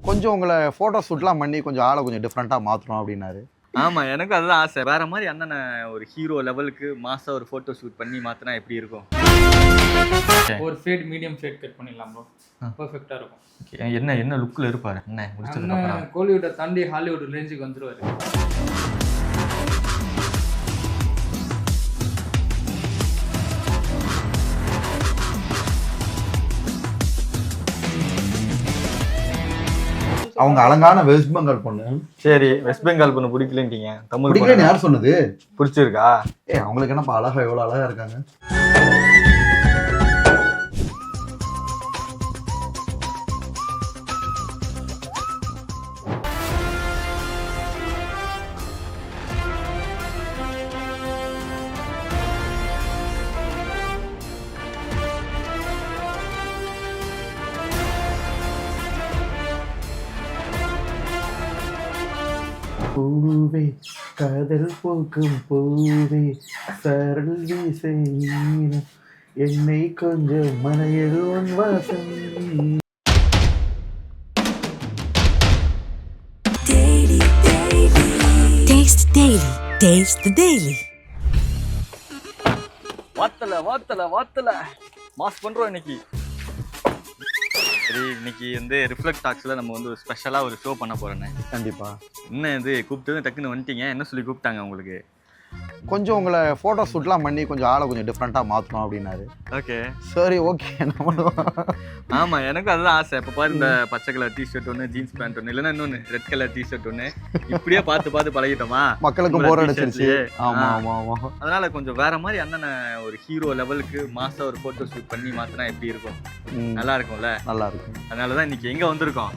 கொஞ்சம் உங்களை ஃபோட்டோ ஷூட்லாம் பண்ணி கொஞ்சம் ஆளை கொஞ்சம் டிஃப்ரெண்ட்டாக மாற்றணும் அப்படின்னாரு. ஆமா, எனக்கு அதுதான் ஆசை. வேற மாதிரி அண்ணனை ஒரு ஹீரோ லெவலுக்கு மாசா ஒரு ஃபோட்டோ ஷூட் பண்ணி மாத்தினா எப்படி இருக்கும்? ஒரு ஃபேட் மீடியம் ஃபேட் கட் பண்ணிடலாம் ப்ரோ. பெர்ஃபெக்ட்டா இருக்கும். என்ன என்ன லுக்ல இருப்பாரு என்ன முடிச்சதுக்கு அப்புறம்? கோலிவுட்டை தாண்டி ஹாலிவுட் ரேஞ்சுக்கு வந்துருவாரு. அவங்க அழகான வெஸ்ட் பெங்கால் பொண்ணு. சரி, வெஸ்ட் பெங்கால் பொண்ணு பிடிக்கலன்ட்டீங்க. தமிழ் பிடிக்கலன்னு யார் சொன்னது? பிடிச்சிருக்கா? அவங்களுக்கு என்னப்பா அழகா, எவ்வளோ அழகா இருக்காங்க. பூவே காதல் பூக்கும் பூவே சரள் வீசை என்னை கொஞ்சம் மனையில் உன் வாசம். வாத்தல மாஸ் பண்றோம் இன்னைக்கு. சரி, இன்னைக்கு ரிஃப்ளெக்ட் டாக்ஸ்ல நம்ம ஒரு ஸ்பெஷலா ஒரு ஷோ பண்ண போறேன்னு. கண்டிப்பா. என்ன கூப்பிட்டு டக்குன்னு வந்துட்டீங்க? என்ன சொல்லி கூப்பிட்டாங்க உங்களுக்கு? கொஞ்சம் உங்களை ஃபோட்டோ ஷூட்லாம் பண்ணி கொஞ்சம் ஆளை கொஞ்சம் டிஃப்ரெண்ட்டாக மாற்றணும் அப்படின்னாரு. ஓகே, சரி, ஓகே, என்ன பண்ணுவோம். ஆமாம், எனக்கும் அதுதான் ஆசை. இப்போ பாரு, இந்த பச்சை கலர் டிஷர்ட் ஒன்று, ஜீன்ஸ் பேண்ட் ஒன்று, இல்லைன்னா இன்னொன்று ரெட் கலர் டிஷர்ட் ஒன்று, இப்படியே பார்த்து பழகிட்டோமா? மக்களுக்கும் போர் அடிச்சிருச்சு. ஆமாம் ஆமாம் ஆமாம். அதனால கொஞ்சம் வேற மாதிரி அண்ணனை ஒரு ஹீரோ லெவலுக்கு மாசா ஒரு ஃபோட்டோ ஷூட் பண்ணி மாற்றினா எப்படி இருக்கும்? நல்லா இருக்கும்ல? நல்லா இருக்கும். அதனால தான் இன்னைக்கு எங்கே வந்திருக்கோம்?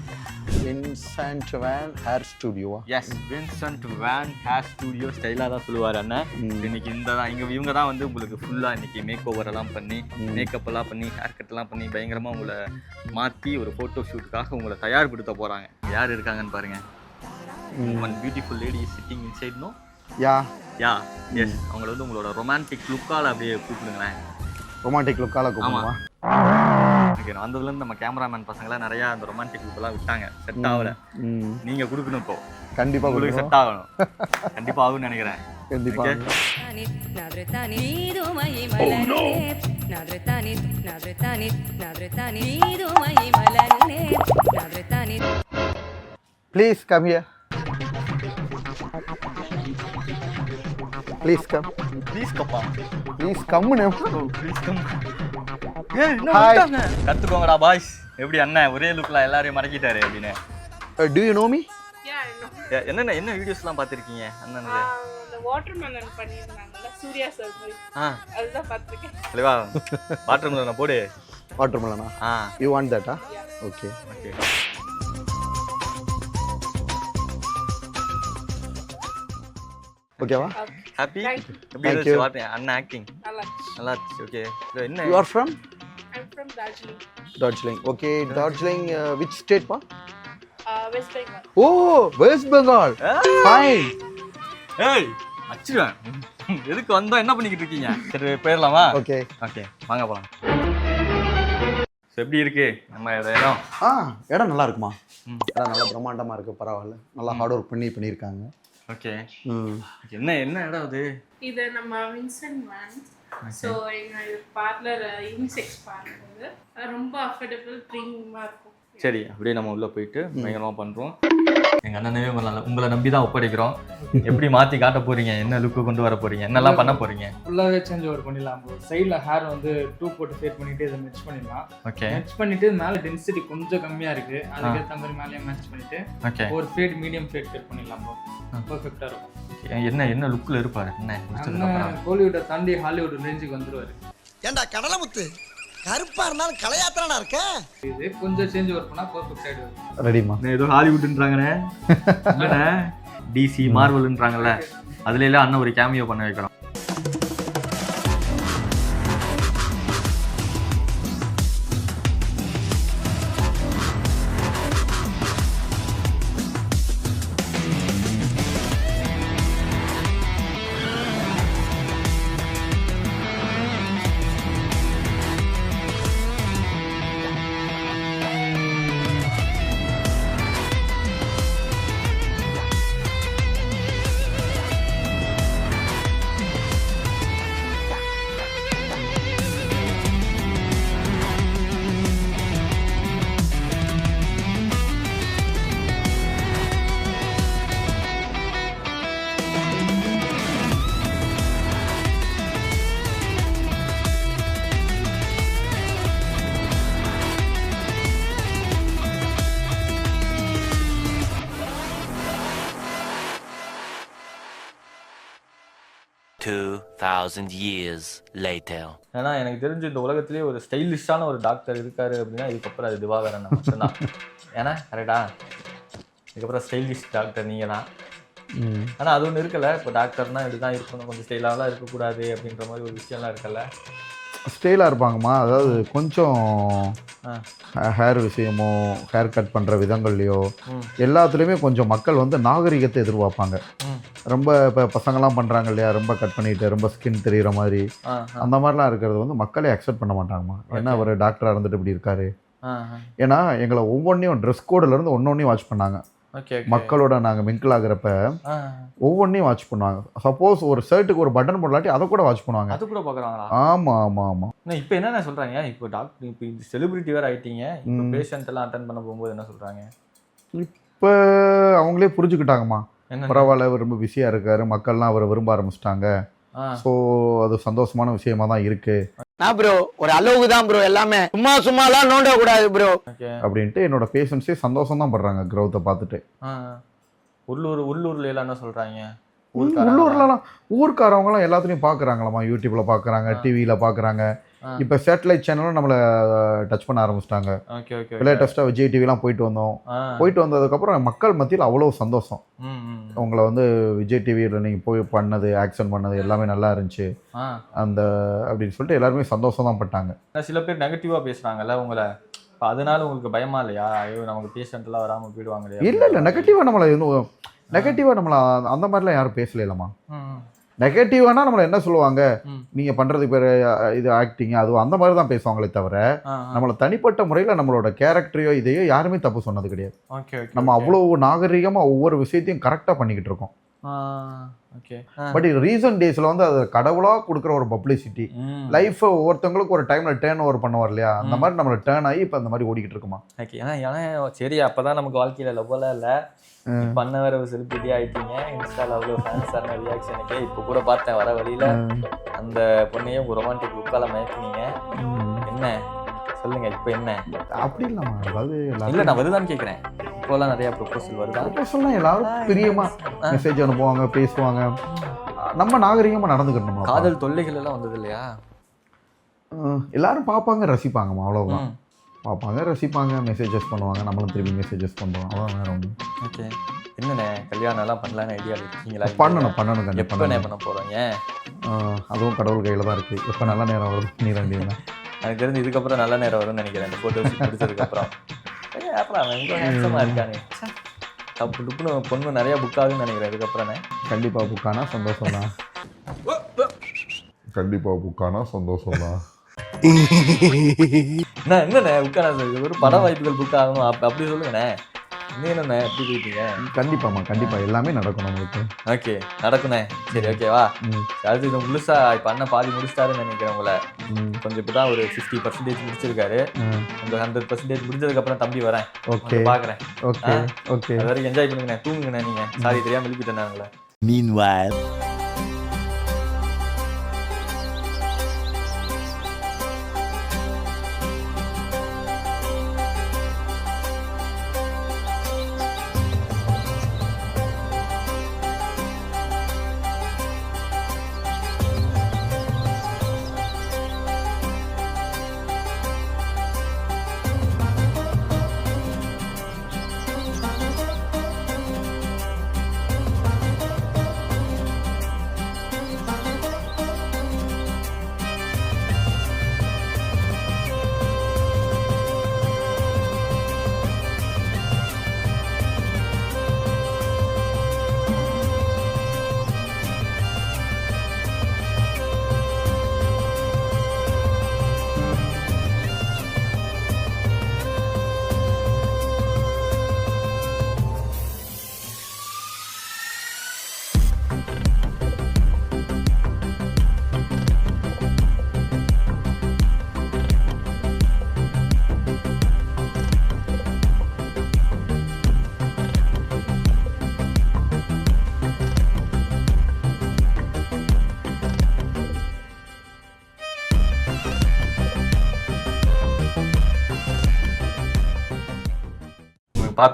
வின்சென்ட் வேன் ஹேர் ஸ்டுடியோவா? Yes, Vincent van hair studio. ஸ்டைலாக தான் சொல்லுவார் அண்ணன். இன்னைக்கு இவங்க தான் உங்களுக்கு ஃபுல்லாக இன்னைக்கு மேக் ஓவர் எல்லாம் பண்ணி, மேக்கப் எல்லாம் பண்ணி, ஹேர் கட் எல்லாம் பண்ணி பயங்கரமாக உங்களை மாற்றி ஒரு ஃபோட்டோ ஷூட்டுக்காக உங்களை தயார்படுத்த போகிறாங்க. யார் இருக்காங்கன்னு பாருங்க. One beautiful lady is sitting inside. No yeah yes, அவங்கள உங்களோட ரொமான்டிக் லுக்கால் அப்படியே கூப்பிடுங்களேன். ரொமான்டிக் லுக்கால கூப்பிடுமா? ஓகே, வந்ததுலேருந்து நம்ம கேமராமேன் பசங்களாம் நிறையா அந்த ரொமான்டிக் லுக்கெல்லாம் விட்டாங்க. செட் ஆகல. நீங்கள் கொடுக்கணும். இப்போ கண்டிப்பாக உங்களுக்கு செட் ஆகணும். கண்டிப்பாக ஆகும்னு நினைக்கிறேன். கண்டிப்பாக. Please come here. Please come. Please கப்பா. ப்ளீஸ் கம்னு. Please come. கத்துக்கோங்கடா பாய்ஸ். எப்படி அண்ணன் ஒரே லுக்ல எல்லாரையும் மறக்கிட்டாரு அப்படின்னு. Do you know me? என்ன வீடியோஸ்லாம் பார்த்திருக்கீங்க அண்ணனது? அந்த வாட்டர்மெலன் பண்ணிருந்தாங்கல சூர்யா சார் மாதிரி. அதுதான் பார்த்திருக்கேன். இல்லவா? வாட்டர்மெலன் போடு. வாட்டர்மெலனா? You want that? Okay. ஓகேவா? ஹாப்பி? எப்படி இருந்துச்சு அண்ணன் ஆக்டிங்? நல்லா இருந்துச்சு. ஓகே. என்ன? You are from? I'm from Darjeeling. Darjeeling. Okay, Darjeeling. Which state pa? West Bengal. Oh, West Bengal. Fine. ஏய், அச்சுடா. எதுக்கு வந்தா என்ன பண்ணிக்கிட்டு இருக்கீங்க? சரி, போயிரலாமா? ஓகே. ஓகே, வாங்க போலாம். எப்படி இருக்கு நம்ம இடம்? இடம் நல்லா இருக்குமா? இடம் நல்லா பிரம்மாண்டமா இருக்கு. பரவாயில்ல, நல்லா ஹார்ட் ஒர்க் பண்ணியிருக்காங்க. ஓகே. என்ன இடம் அது? இது நம்ம வின்சென்ட் வேன். ஸோ எங்கள் பார்லர் யூனிசெக்ஸ் பார்லர் ரொம்ப அஃபோர்டபுள் ப்ரீமியமாக இருக்கும். சரி, அப்படியே நம்ம உள்ளே போயிட்டு பயங்கரமாக பண்ணுறோம். எங்கள் அண்ணனவே உங்களை நம்பி தான் ஒப்படைக்கிறோம். எப்படி மாற்றி காட்ட போகிறீங்க? என்ன லுக்கு கொண்டு வர போகிறீங்க? என்னெல்லாம் பண்ண போகிறீங்க? ஃபுல்லாகவே சேஞ்ச் ஓவர் பண்ணிடலாம். சைடில் ஹேர் டூ போட்டு ஃபேட் பண்ணிவிட்டு இதை மிக்ஸ் பண்ணிடலாம். ஓகே. மிக்ஸ் பண்ணிவிட்டு மேலே டென்சிட்டி கொஞ்சம் கம்மியாக இருக்குது, அதுக்கேற்ற மாதிரி மேலேயே மேட்ச் பண்ணிவிட்டு ஓகே ஒரு ஃபேட் மீடியம் ஃபேட் கட் பண்ணிடலாம். பெர்ஃபெக்டாக இருக்கும். என்ன லுக்கில் இருப்பார் என்ன? கோலிவுட்டை தாண்டி ஹாலிவுட் ரேஞ்சுக்கு வந்துருவார். ஏண்டா கடலமுத்து, கருப்பா இருந்தாலும் கலையாத்திரனா இருக்க. இது கொஞ்சம் சேஞ்ச் ஓவர் பண்ணா பெர்ஃபெக்ட் ஆயிடும். ரெடிமா? ஏதோ ஹாலிவுட்ன்றாங்கனே. என்னடா டிசி மார்வல்ன்றாங்கல, அதுல எல்லாம் அண்ணன் ஒரு கேமியோ பண்ண வைக்கிறோம். 2,000 years later. ஏன்னா எனக்கு தெரிஞ்சு இந்த உலகத்திலேயே ஒரு ஸ்டைலிஷான ஒரு டாக்டர் இருக்காரு அப்படின்னா இதுக்கப்புறம் அது திவாகரன் மட்டும்தான். ஏன்னா கரெக்டா, இதுக்கப்புறம் ஸ்டைலிஷ் டாக்டர் நீங்கள் தான். ஆனால் அது ஒன்று இருக்குல்ல, இப்போ டாக்டர்னா இப்படிதான் இருக்கணும், கொஞ்சம் ஸ்டைலாகலாம் இருக்கக்கூடாது அப்படின்ற மாதிரி ஒரு விஷயம்லாம் இருக்குல்ல. ஸ்டைலாக இருப்பாங்கம்மா. அதாவது கொஞ்சம் ஹேர் விஷயமோ ஹேர் கட் பண்ணுற விதங்கள்லையோ எல்லாத்துலேயுமே கொஞ்சம் மக்கள் வந்து நாகரிகத்தை எதிர்பார்ப்பாங்க. ரொம்ப இப்போ பசங்கள்லாம் பண்ணுறாங்க இல்லையா, ரொம்ப கட் பண்ணிட்டு ரொம்ப ஸ்கின் தெரிகிற மாதிரி அந்த மாதிரிலாம் இருக்கிறது வந்து மக்களே அக்செப்ட் பண்ண மாட்டாங்கம்மா. ஏன்னா அவர் டாக்டராக இருந்துட்டு இப்படி இருக்காரு. ஏன்னா எங்களை ஒவ்வொன்றையும் ட்ரெஸ் கோடிலேருந்து ஒன்னொன்னையும் வாட்ச் பண்ணாங்க. மக்களோட நாங்கள் மிங்கிள் ஆகிறப்ப ஒவ்வொன்றையும் வாட்ச் பண்ணுவாங்க. சப்போஸ் ஒரு ஷர்ட்டுக்கு ஒரு பட்டன் போடலாட்டி அதை கூட வாட்ச் பண்ணுவாங்க. அது கூட பார்க்குறாங்களா? ஆமாம் ஆமாம் ஆமாம். இப்போ என்னென்ன சொல்கிறாங்க, இப்போ டாக்டர் இப்போ செலிபிரிட்டி வேறு ஆகிட்டீங்க, இப்போ பேஷண்ட் எல்லாம் அட்டன் பண்ண போகும்போது என்ன சொல்கிறாங்க? இப்போ அவங்களே புரிஞ்சுக்கிட்டாங்கம்மா, பரவாயில்ல இவர் ரொம்ப பிஸியாக இருக்காரு, மக்கள்லாம் அவரை விரும்ப ஆரம்பிச்சிட்டாங்க. ஸோ அது சந்தோஷமான விஷயமா தான் இருக்கு. நான் ப்ரோ ஒரு அளவுக்கு தான் ப்ரோ, எல்லாமே சும்மாலாம் நோண்ட கூடாது ப்ரோ அப்படின்ட்டு என்னோட பேஷண்ட்ஸே சந்தோஷம் தான் படுறாங்க க்ரௌத்தை பார்த்துட்டு. உள்ளூர்ல எல்லாம் என்ன சொல்றாங்க? உள்ளூர்லலாம் ஊர்க்காரவங்களாம் எல்லாத்துலேயும் பார்க்குறாங்களாம்மா, யூடியூப்ல பார்க்குறாங்க, டிவியில் பார்க்குறாங்க. இப்போ சேட்டலைட் சேனலும் நம்மளை டச் பண்ண ஆரம்பிச்சிட்டாங்க. லேட்டஸ்ட்டாக விஜய் டிவிலாம் போயிட்டு வந்தோம். போயிட்டு வந்ததுக்கப்புறம் மக்கள் மத்தியில் அவ்வளோ சந்தோஷம். உங்களை வந்து விஜய் டிவியில் நீங்கள் போய் பண்ணது, ஆக்ஷன் பண்ணது எல்லாமே நல்லா இருந்துச்சு அந்த அப்படின்னு சொல்லிட்டு எல்லாருமே சந்தோஷம் தான் பட்டாங்க. சில பேர் நெகட்டிவாக பேசுகிறாங்கல்ல உங்களை, இப்போ அதனால உங்களுக்கு பயமா இல்லையா? ஐயோ நமக்கு பேஷண்ட்லாம் வராமல் போயிடுவாங்க இல்லையா? இல்லை நெகட்டிவாக நம்மளை அந்த மாதிரிலாம் யாரும் பேசலாமா. நெகட்டிவானா நம்மளை என்ன சொல்லுவாங்க, நீங்கள் பண்ணுறதுக்கு பேர் இது ஆக்டிங் அது அந்த மாதிரி தான் பேசுவாங்களே தவிர நம்மளை தனிப்பட்ட முறையில் நம்மளோட கேரக்டரையோ இதையோ யாருமே தப்பு சொன்னது கிடையாது. நம்ம அவ்வளோ நாகரிகமாக ஒவ்வொரு விஷயத்தையும் கரெக்டாக பண்ணிக்கிட்டு இருக்கோம். பட் ரீசன்ட் டேஸில் வந்து அது கடவுளாக கொடுக்குற ஒரு பப்ளிசிட்டி லைஃப்பை ஒவ்வொருத்தவங்களுக்கு ஒரு டைமில் டேர்ன் ஓவர் பண்ணுவார் இல்லையா, அந்த மாதிரி நம்மளை டேர்ன் ஆகி இப்போ அந்த மாதிரி ஓடிக்கிட்டு இருக்குமா. ஏன்னா சரி அப்போ தான் நமக்கு வாழ்க்கையில் லவ்வெல்லாம் இல்லை, பண்ண வேற ஒரு செலிபிரிட்டி ஆகிட்டீங்க, இன்ஸ்டாவில் அவ்வளோ ஃபேன்ஸான ரியாக்ஷனுக்கு. இப்போ கூட பார்த்தேன் வர வழியில் அந்த பொண்ணையும் ஒரு ரொமான்டிக் லுக்கால மயக்கினீங்க. என்ன சொல்லுங்க இப்போ என்ன? அப்படி இல்லைம்மா, அதாவது இல்லை நான் வருதான்னு கேட்குறேன். இப்போலாம் நிறையா ப்ரொபோசல் வருதா? ப்ரொபோசல்லாம் எல்லாரும் பிரியமாக மெசேஜ் அனுப்புவாங்க, பேசுவாங்க. நம்ம நாகரிகமாக நடந்துக்கணும். காதல் தொல்லைகள் எல்லாம் வந்தது இல்லையா? எல்லாரும் பார்ப்பாங்க, ரசிப்பாங்கம்மா, அவ்வளோதான். பார்ப்பாங்க, ரசிப்பாங்க, மெசேஜஸ் பண்ணுவாங்க, நம்மளும் திரும்பி மெசேஜஸ் பண்ணுறோம், அவ்வளோ வேறு ஒன்று. ஓகே, என்னண்ணே கல்யாணம் எல்லாம் பண்ணலான்னு ஐடியா இருக்கீங்களா? பண்ணணும் கண்டிப்பாக. எப்போ பண்ண போகிறோங்க? அதுவும் கடவுள் கையில் தான் இருக்குது. எப்போ நல்ல நேரம் வருது நீ வேண்டியதுதான். எனக்கு தெரிஞ்சு இதுக்கப்புறம் நல்ல நேரம் வரும்னு நினைக்கிறேன். இந்த ஃபோட்டோஸ் பிடிச்சதுக்கப்புறம் இருக்கானே தப்பு டுப்புன்னு பொண்ணு நிறையா புக் ஆகுன்னு நினைக்கிறேன். இதுக்கப்புறம் கண்டிப்பாக புக்கானா சந்தோஷம் தான். கண்டிப்பாக புக்கானா சந்தோஷம் தான். என்னண்ணே புக்கானா ஒரு பட வாய்ப்புகள் புக் ஆகணும் அப்படி சொல்லுங்கண்ணே. என்னண்ணே எப்படி போயிட்டீங்க? கண்டிப்பாம்மா, கண்டிப்பாக எல்லாமே நடக்கும் நம்மளுக்கு. ஓகே நடக்குண்ணே. சரி ஓகேவா. அது இது முழுசா இப்போ அண்ணன் பாதி முடிச்சிட்டாருன்னு நினைக்கிறேன். உங்களை கொஞ்சம் இப்போ தான் ஒரு 50% முடிச்சிருக்காரு. அந்த 100% முடிஞ்சதுக்கப்புறம் தம்பி வரேன். ஓகே பார்க்குறேன். ஓகே ஓகே, அது வரைக்கும் என்ஜாய் பண்ணுங்கண்ணே, தூங்குங்கண்ணே. நீங்கள் சாரி தெரியாமல் எழுப்பிட்டேன் உங்களை. Meanwhile,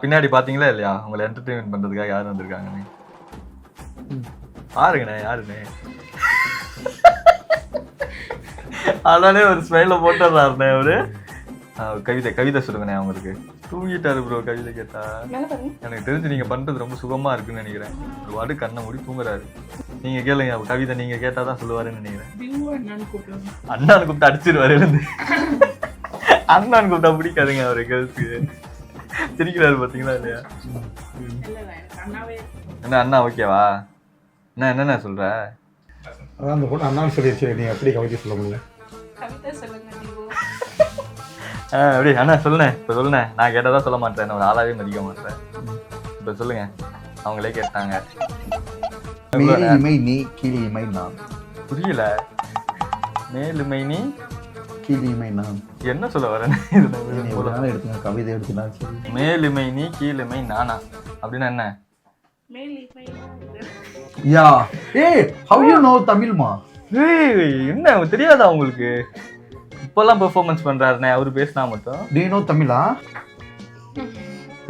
பின்னாடி பாத்தீங்களா இல்லையா, உங்களை என்டர்டெயின்மெண்ட் பண்றதுக்காக யாரும் வந்திருக்காங்கன்னு பாருங்கண்ணே. யாருண்ணே? அதனாலே ஒரு ஸ்மைல போட்டுறாருண்ணே அவரு. கவிதை சொல்லுங்கண்ணே அவங்களுக்கு. தூங்கிட்டாரு ப்ரோ கவிதை கேட்டா. எனக்கு தெரிஞ்சு நீங்க பண்றது ரொம்ப சுகமா இருக்குன்னு நினைக்கிறேன். ஒரு வாடு கண்ணை மூடி தூங்குறாரு. நீங்க கேளுங்க கவிதை, நீங்க கேட்டாதான் சொல்லுவாருன்னு நினைக்கிறேன். அண்ணான்னு கூப்பிட்டு அடிச்சிருவாரு இருந்து. அண்ணான்னு கூப்பிட்டா பிடிக்காதுங்க அவரு கேர்ள்ஸுக்கு. சிரிக்கிறாரு பாத்தீங்களா இல்லையா? என்ன அண்ணா ஓகேவா? என்னென்ன சொல்ற? அதான் அந்த பொண்ணு அண்ணான்னு சொல்லிடுச்சு, நீ எப்படி கவிதை சொல்ல முடியல? அப்படி அண்ணா சொல்லுண்ணே, இப்போ சொல்லுண்ணே. நான் கேட்டதான் சொல்ல மாட்டேன், ஒரு ஆளாவே மதிக்க மாட்டேன். இப்போ சொல்லுங்க. அவங்களே கேட்டாங்க. மேலிமை நீ கீழிமை நான். புரியல. மேலுமை நீ கீழிமை நான் என்ன சொல்ல வரேன்? எடுத்துங்க கவிதை எடுத்துனா. மேலுமை நீ கீழுமை நானா அப்படின்னா என்ன? யா ஏய் how you know தமிழ்மா? என்ன தெரியாதா உங்களுக்கு? இப்பெல்லாம் பெர்ஃபார்மன்ஸ் பண்றாருண்ணே அவரு பேசினா மட்டும். do you know தமிழா?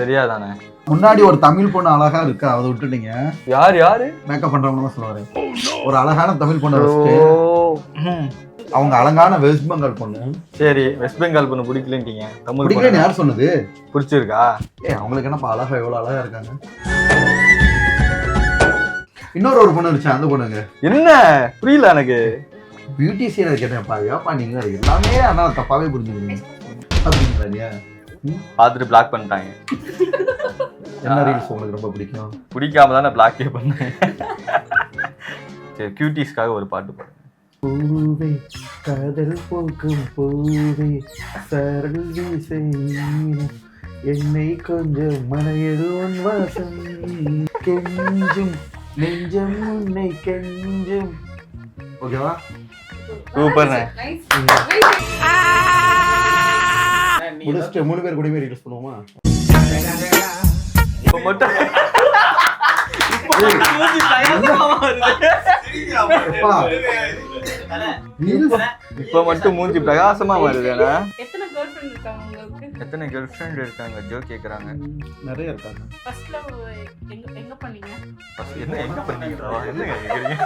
தெரியாதானே? முன்னாடி ஒரு தமிழ் பொண்ணு அழகா இருக்கா, அதை விட்டுட்டீங்க. யாரு மேக்கப் பண்றவங்க தான் சொல்லுவாரு. ஒரு அழகான தமிழ் பொண்ணு வச்சுட்டு அவங்க அழகான வெஸ்ட் பெங்கால் பொண்ணு. சரி, வெஸ்ட் பெங்கால் பொண்ணு பிடிக்கலன்ட்டீங்க. தமிழ் பிடிக்கலன்னு யார் சொன்னது? பிடிச்சிருக்கா? அவங்களுக்கு என்னப்பா அழகா, எவ்வளவு அழகா இருக்காங்க. இன்னொரு பொண்ணு இருந்துச்சு, அந்த பொண்ணுங்க என்ன புரியல எனக்கு. பியூட்டிஷியன் கேட்டேன்ப்பா. ஏப்பா நீங்க எல்லாமே ஆனால் தப்பாவே புரிஞ்சுக்கிறீங்க அப்படிங்களா? பார்த்துட்டு பிளாக் பண்ணிட்டாங்க. என்ன ரீல்ஸ் உங்களுக்கு ரொம்ப பிடிக்கும்? பிடிக்காம தானே பிளாக்கே பண்ணேன். சரி, கியூட்டிஸ்க்காக ஒரு பாட்டு பாடுங்க. பூவே காதல் போக்கும் பூவே சரள் வீசை என்னை கொஞ்சம் மனையில் உன் வாசம் கெஞ்சும் நெஞ்சம் உன்னை கெஞ்சும். ஓகேவா? சூப்பர்ண்ணே. முடிச்சுட்டு 3 பேர் கூடவே ரீல்ஸ் பண்ணுவோமா? இப்போ மட்டும் இப்ப மட்டும் மூஞ்சி பிரகாசமா வருதுண்ணா. எத்தனை கேர்ள் ஃப்ரெண்ட் இருக்காங்க உங்களுக்கு? எத்தனை கேர்ள் ஃப்ரெண்ட் இருக்காங்க? ஜோ கேக்குறாங்க. நிறைய இருக்காங்க. ஃபர்ஸ்ட் லவ் எங்க பண்ணீங்க? என்ன எங்க பண்ணீங்களா? என்னங்க கேக்குறீங்க?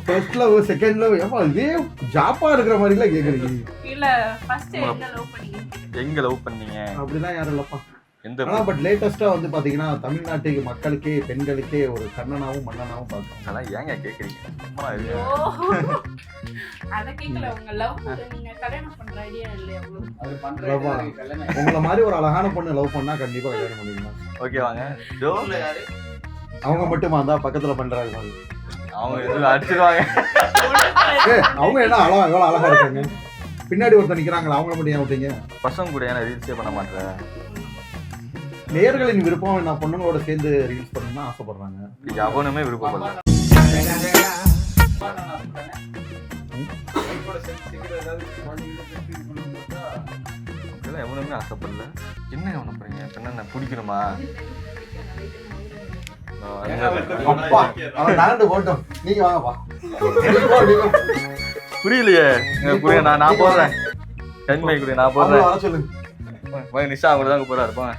ஃபர்ஸ்ட் லவ், செகண்ட் லவ், ஏப்பா இதே ஜாப்பா இருக்கிற மாதிரி எல்லாம் கேக்குறீங்க. இல்ல ஃபர்ஸ்ட் எங்க லவ் பண்ணீங்க? எங்க லவ் பண்ணீங்க? அப்படிலாம் யாரும் இல்லப்பா. எந்த பட் லேட்டஸ்டா வந்து பாத்தீங்கன்னா தமிழ்நாட்டுக்கு மக்களுக்கே பெண்களுக்கே ஒரு கண்ணனாவும் மன்னனாவும் பார்க்கணும். அதெல்லாம் ஏங்க கேக்குறீங்க? சும்மா இருங்க. அத கேக்கல. உங்க லவ் நீங்க கல்யாணம் பண்ற ஐடியா இல்லையா உங்களுக்கு? அது பண்றது உங்களை மாதிரி ஒரு அழகான பொண்ணு லவ் பண்ணா கண்டிப்பா கல்யாணம் பண்ணிக்கலாம். ஓகே வாங்க. ஜோ அவங்க மட்டுமா இருந்தா பக்கத்துல பண்றாங்க மாதிரி. அவங்க எதுவும் அடிச்சிருவாங்க. அவங்க என்ன அழகா எவ்வளவு அழகா இருக்காங்க. பின்னாடி ஒருத்தர் நிக்கிறாங்களா, அவங்கள மட்டும் ஏன் விட்டீங்க? பசங்க கூட ஏன்னா ரீல்ஸே பண்ண மாட்டேன். நேயர்களின் விருப்பம் நான் பொண்ணுங்களோட சேர்ந்து ரீல்ஸ் பண்ணணும்னு ஆசைப்படுறாங்க. எவனுமே விருப்பப்படல. அப்படிலாம் எவனுமே ஆசைப்படல. என்ன கவனம் பண்ணுறீங்க? என்ன பிடிக்கணுமா? அப்பா அவன் நாண்டு போட்டோம், நீங்க வாங்கப்பா. புரியலையே. புரிய நான் போடுறேன். கண்மை கூட நான் போடுறேன். வர சொல்லுங்க. நிஷா அவங்க தான் போறாரு. போங்க.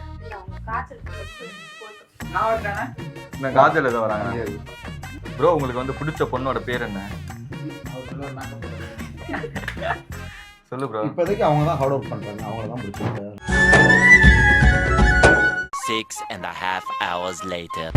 நான் காஜல் எதை வராங்க ப்ரோ. உங்களுக்கு வந்து பிடிச்ச பொண்ணோட பேர் என்ன? சொல்லு ப்ரோ. இப்போதைக்கு அவங்க தான் ஹார்ட் ஒர்க் பண்றாங்க, அவங்கள தான் பிடிச்சிருக்கு. 6.5 hours later.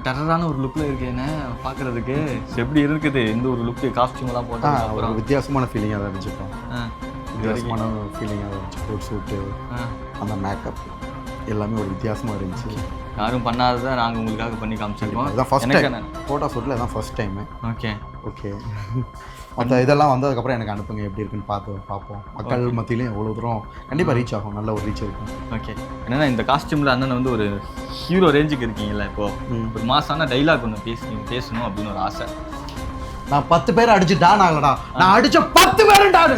டெரரான ஒரு லுக்கில் இருக்கு. என்ன பார்க்குறதுக்கு எப்படி இருக்குது இந்த ஒரு லுக்கு? காஸ்டியூம்லாம் போட்டால் ஒரு வித்தியாசமான ஃபீலிங்காக தான் இருந்துச்சுப்போம். இது வித்தியாசமான ஃபீலிங்காக இருந்துச்சு. கோட் சூட்டு, அந்த மேக்கப் எல்லாமே ஒரு வித்தியாசமாக இருந்துச்சு. யாரும் பண்ணாததை நாங்கள் உங்களுக்காக பண்ணி காமிச்சிருக்கோம். இதான் ஃபர்ஸ்ட் எனக்கு டைம் ஃபோட்டோ ஷூட்டில் இதான் ஃபர்ஸ்ட் டைமு. ஓகே ஓகே மற்ற இதெல்லாம் வந்ததுக்கப்புறம் எனக்கு அனுப்புங்க எப்படி இருக்குன்னு பார்ப்போம். மக்கள் மத்தியிலையும் எவ்வளோ தூரம் கண்டிப்பாக ரீச் ஆகும், நல்ல ஒரு ரீச் இருக்கும். ஓகே என்னன்னா இந்த காஸ்டியூமில் அண்ணன் வந்து ஒரு ஹீரோ ரேஞ்சுக்கு இருக்கீங்கல்ல, இப்போது ஒரு மாசான டைலாக் ஒன்று பேசணும் அப்படின்னு ஒரு ஆசை. நான் 10 பேர் அடிச்சு டான் ஆகலடா, நான் அடிச்ச 10 பேரும் டான்.